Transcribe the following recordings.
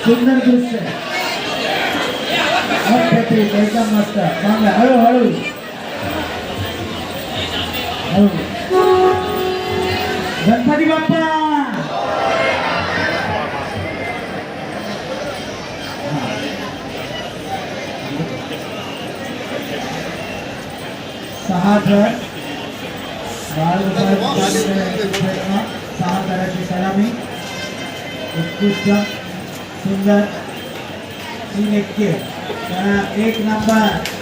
सुंदर दृश्य एकदम मस्त चांगला हळूहळू गणपती बाप्पा सहा कराची सलामी उत्कृष्ट सुंदर 3 एक नंबर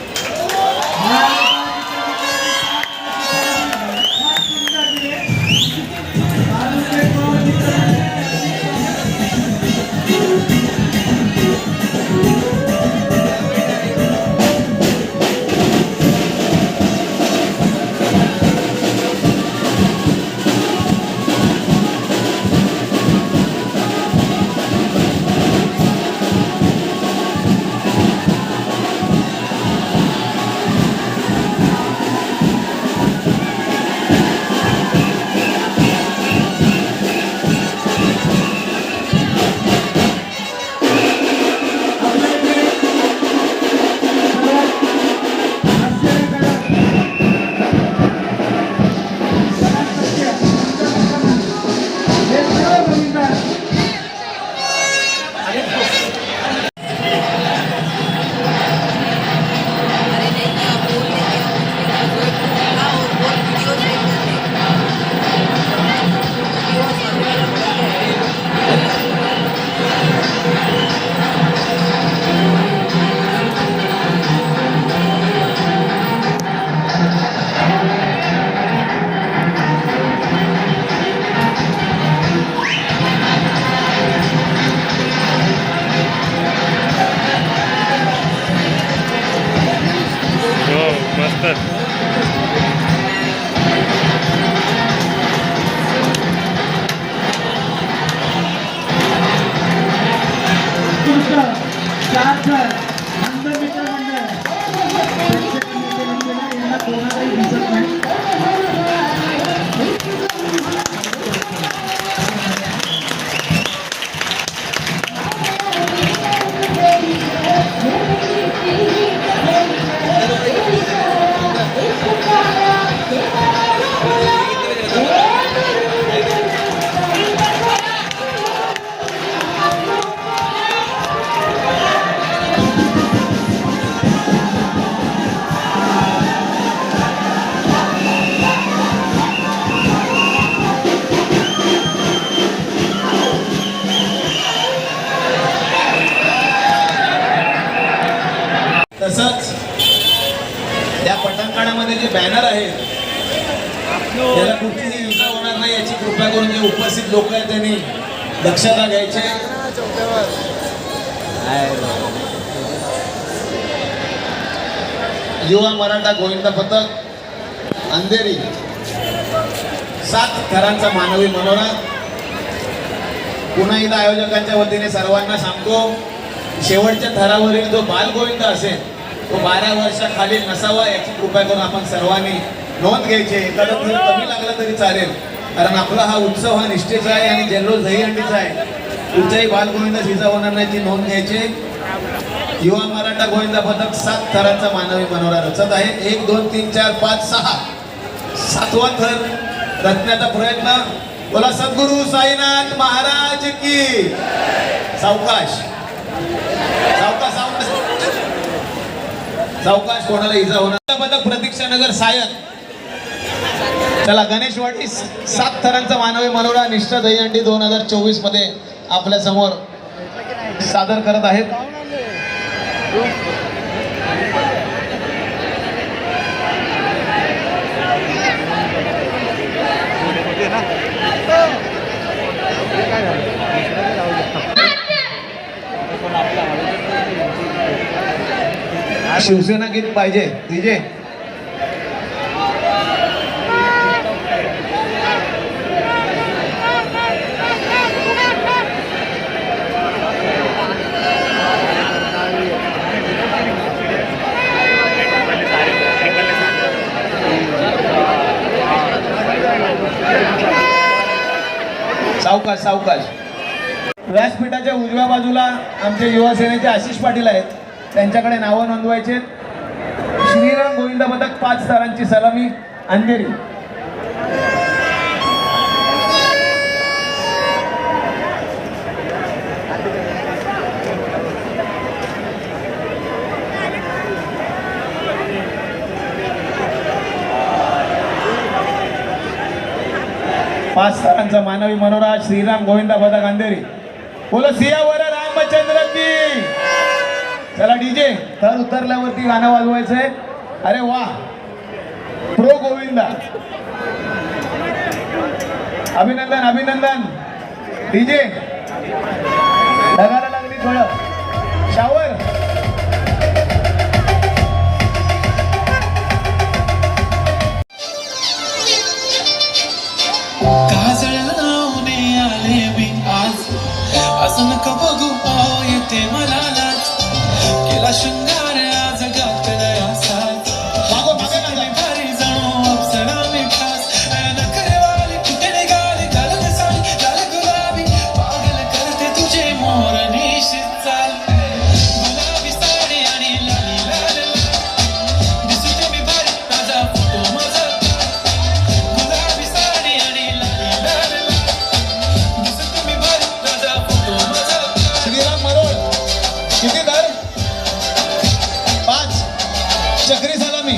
बरेच लोक आहेत, त्यांनी दक्षता घ्यायचे. युवा मराठा गोविंद पथक अंधेरी 7 थरांचा मानवी मनोरा. पुन्हा एकदा आयोजकांच्या वतीने सर्वांना सांगतो, शेवटच्या थरावरील जो बालगोविंद असेल तो 12 वर्षाखाली नसावा याची कृपा करून आपण सर्वांनी नोंद घ्यायची. एखादा थर कमी लागला तरी चालेल, कारण आपला हा उत्सव हा निष्ठेचा आहे आणि जल्लोष दहीहंडीचा आहे. कुठच्याही बालगोविंद शिजा होणार नाही याची नोंद घ्यायची. युवा मराठा गोविंद पथक 7 थरांचा मानवी मनोरा रचत आहे. 1 2 3 4 5 6 7वा थर रचण्याचा प्रयत्न. बोला सद्गुरु साईनाथ महाराज की. सावकाश सावकाश सावकाश सावकाश, कोणाला इजा होणार. पथक प्रतीक्षा नगर सायन. चला, गणेशवाडी 7 थरांचा मानवी मनोरा निष्ठा दहीहंडी 2024 मध्ये आपल्या समोर सादर करत आहेत. शिवसेना गीत पाहिजे डीजे. सावकाश सावकाश. व्यासपीठाच्या उजव्या बाजूला आमचे युवा सेनेचे आशिष पाटील आहेत, त्यांच्याकडे नावं नोंदवायचे. श्रीराम गोविंद पथक 5 थरांची सलामी अंधेरी. पाच थरांचा मानवी मनोरा श्रीराम गोविंद पथक अंधेरी. बोलो सियावर रामचंद्र की. चला डीजे, थर उतरल्यावरती गाणं वाजवायचंय. अरे वा, प्रो गोविंदा. अभिनंदन अभिनंदन. डीजे ढगाला लागली थोडं शावर. असं नका बघू पाव येते मला लाच. केला शृंगार आज गातलाय असाच. भारी जाणो अप्सरा मी खास. नखरेवाली कुठे निघाली घालून साडी लाल गुलाबी. पागल करते तुझे मोर निश्चित चाल. गुलाबी साडी आणि लाली लाल दिसते मी भारी ताजा फोटो माझा. गुलाबी साडी आणि लाली लाल दिसते मी भारी ताजा फोटो माझा. श्रीराम मरोळ किती दर? 5 चक्री सलामी.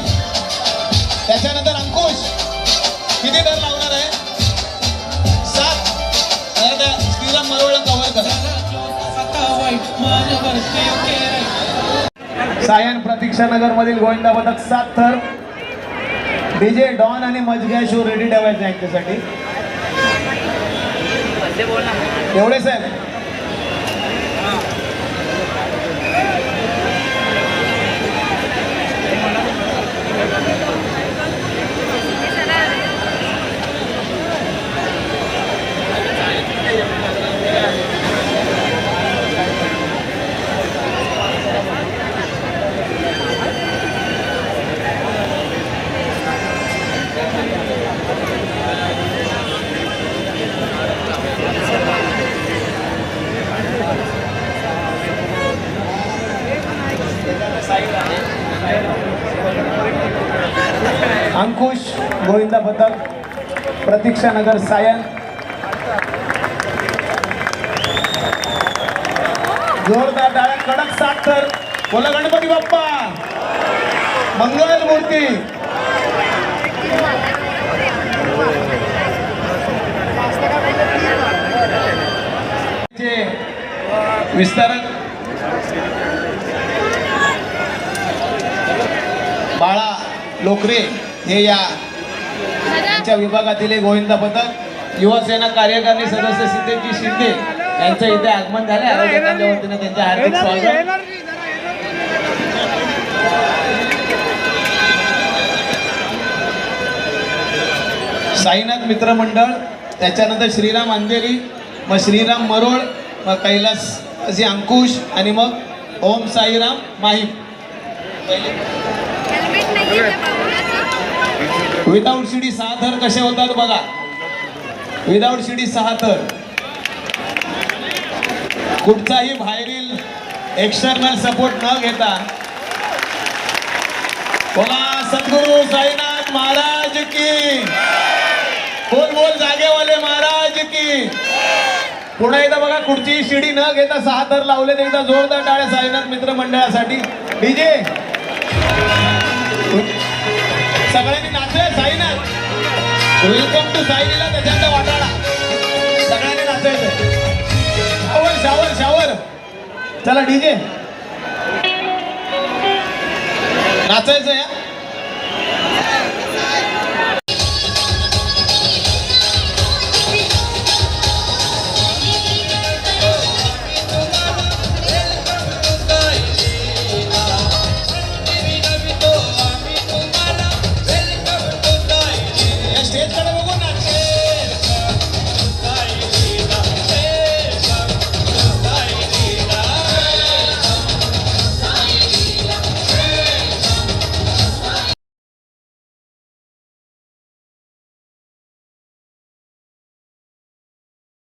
त्याच्यानंतर अंकुश किती दर लावणार आहे? 7. श्रीराम मरोळला कव्हर करा. सायन प्रतीक्षा नगर मधील गोविंदा पथक 7 थर. डीजे डॉन आणि मजग्या शो रेडी ठेवायचे यांच्यासाठी. एवढे साहेब. अंकुश गोविंदा पथक प्रतीक्षा नगर सायन. जोरदार टाळ्या. कडक 7 थर. बोला गणपती बाप्पा मंगल मूर्ती. विस्तारक बाळा लोकरे हे या विभागातील गोविंदा पथक. युवासेना कार्यकारिणी सदस्य सिद्धेजी शिंदे यांचं इथे आगमन झाले. आयोजकांच्या वतीने त्यांचे हार्दिक स्वागत. साईनाथ मित्र मंडळ, त्याच्यानंतर श्रीराम अंधेरी, मग श्रीराम मरोळ, मग कैलास असे अंकुश आणि मग ओम साईराम माहीम. विदाऊट शिडी 6 थर कसे होतात बघा. विदाऊट शिडी 6 थर. कुठचाही बाहेरील एक्सटर्नल सपोर्ट न घेता. बोला सद्गुरु साईनाथ महाराज की. बोल बोल जागेवाले महाराज की. पुन्हा एकदा बघा, कुठची शिडी न घेता 6 थर लावले. एकदा जोरदार टाळ्या साईनाथ मित्र मंडळासाठी. डीजे सगळ्यांनी नाचूया. साईनाथ वेलकम टू साईलीला त्याच्यात वाटाळा. सगळ्यांनी नाचायचं. Shower shower shower. चला डीजे नाचायचं या.